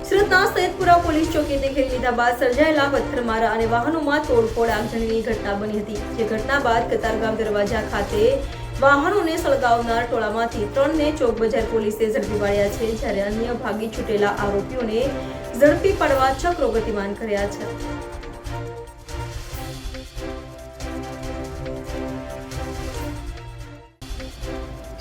સુરતના સૈયદપુરા પોલીસ ચોકીથી ઘેરી લીધા બાદ સર્જાયેલા પથ્થરમારા અને વાહનોમાં તોડફોડ આગજનીની ઘટના બની હતી, જે ઘટના બાદ કતારગામ દરવાજા ખાતે વાહનોને સળગાવનાર ટોળામાંથી 3ને ચોક બજાર પોલીસે ઝડપી પાડ્યા છે, જ્યારે અન્ય ભાગી છૂટેલા આરોપીઓને ઝડપી પાડવા ચક્રો ગતિમાન કર્યા છે।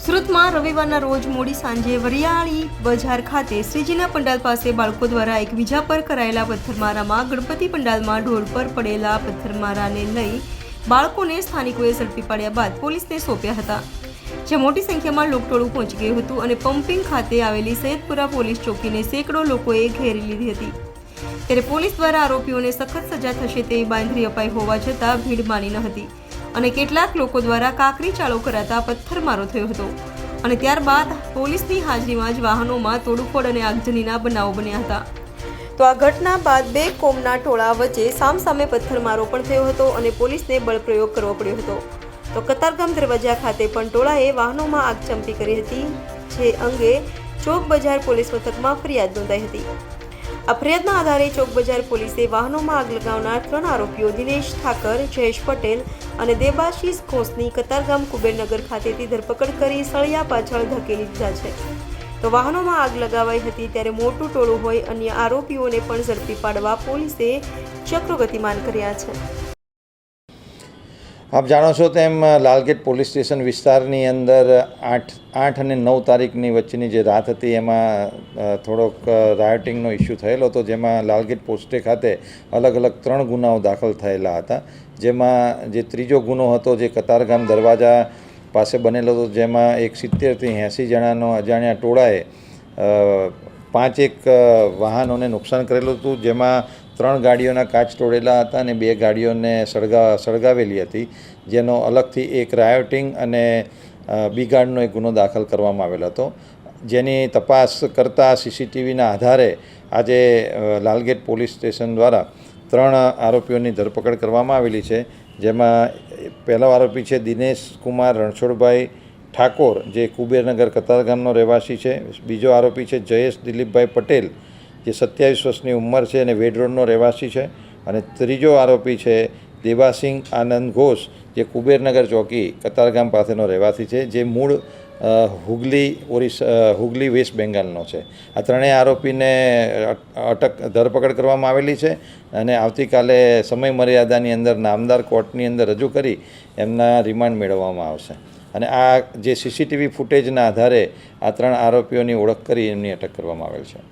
સુરતમાં રવિવારના રોજ મોડી સાંજે વરિયાળી બજાર ખાતે શ્રીજીના પંડાલ પાસે બાળકો દ્વારા એકબીજા પર કરાયેલા પથ્થરમારામાં ગણપતિ પંડાલમાં ઢોળ પર પડેલા પથ્થરમારાને લઈ બાળકોને સ્થાનિકોએ ઝડપી પાડ્યા બાદ પોલીસને સોંપ્યા હતા, જે મોટી સંખ્યામાં લોકટોળું પહોંચી ગયું હતું અને પમ્પિંગ ખાતે આવેલી સૈયદપુરા પોલીસ ચોકીને સેંકડો લોકોએ ઘેરી લીધી હતી। ત્યારે પોલીસ દ્વારા આરોપીઓને સખત સજા થશે તેવી બાંયધરી અપાઈ હોવા છતાં ભીડ માની ન હતી અને કેટલાક લોકો દ્વારા કાકરી ચાળો કરાતા પથ્થરમારો થયો હતો અને ત્યારબાદ પોલીસની હાજરીમાં જ વાહનોમાં તોડફોડ અને આગજનીના બનાવો બન્યા હતા। તો આ ઘટના બાદ બે કોમના ટોળા વચ્ચે સામસામે પથ્થરમારો પણ થયો હતો અને પોલીસને બળપ્રયોગ કરવો પડ્યો હતો। તો કતારગામ દરવાજા ખાતે પણ ટોળાએ વાહનોમાં આગચંપી કરી હતી, જે અંગે ચોક બજાર પોલીસ મથકમાં ફરિયાદ નોંધાઈ હતી। આ ફરિયાદના આધારે ચોક બજાર પોલીસે વાહનોમાં આગ લગાવનાર 3 આરોપીઓ દિનેશ ઠાકર, જયેશ પટેલ અને દેબાશીષ ઘોષની કતારગામ કુબેરનગર ખાતેથી ધરપકડ કરી સળિયા પાછળ ધકેલી દીધા છે। તો વાહનોમાં આગ લગાવાઈ હતી ત્યારે મોટું ટોળું હોય અન્ય આરોપીઓને પણ ઝડપી પાડવા પોલીસે ચક્રો ગતિમાન કર્યા છે। આપ જાણો છો તેમ લાલગેટ પોલીસ સ્ટેશન વિસ્તારની અંદર 8 અને 9 તારીખની વચ્ચેની જે રાત હતી એમાં થોડોક રાયોટિંગનો ઇસ્યુ થયેલો હતો, જેમાં લાલગેટ પોસ્ટે ખાતે અલગ અલગ 3 ગુનાઓ દાખલ થયેલા હતા, જેમાં જે ત્રીજો ગુનો હતો જે કતારગામ દરવાજા પાસે બનેલો હતો, જેમાં એક 70થી 80 જણાનો અજાણ્યા ટોળાએ 5 વાહનોને નુકસાન કરેલું હતું, જેમાં 3 ગાડીઓના કાચ તોડેલા હતા અને 2 ગાડીઓને સળગાવેલી હતી, જેનો અલગથી એક રાયોટિંગ અને બિગાડનો એક ગુનો દાખલ કરવામાં આવેલો હતો, જેની તપાસ કરતાં સીસીટીવીના આધારે આજે લાલગેટ પોલીસ સ્ટેશન દ્વારા 3 આરોપીઓની ધરપકડ કરવામાં આવેલી છે, જેમાં પહેલો આરોપી છે દિનેશ કુમાર રણછોડભાઈ ઠાકોર, જે કુબેરનગર કતારગામનો રહેવાસી છે। બીજો આરોપી છે જયેશ દિલીપભાઈ પટેલ, જે 27 વર્ષની ઉંમર છે અને વેડ રોડનો રહેવાસી છે, અને ત્રીજો આરોપી છે દેબાસિંહ આનંદ ઘોષ, જે કુબેરનગર ચોકી કતારગામ પાસેનો રહેવાસી છે, જે મૂળ હુગલી વેસ્ટ બેંગાલનો છે। આ ત્રણેય આરોપીને ધરપકડ કરવામાં આવેલી છે અને આવતીકાલે સમય મર્યાદાની અંદર નામદાર કોર્ટની અંદર રજૂ કરી એમના રિમાન્ડ મેળવવામાં આવશે અને આ જે સીસીટીવી ફૂટેજના આધારે આ 3 આરોપીઓની ઓળખ કરી એમની અટક કરવામાં આવેલ છે।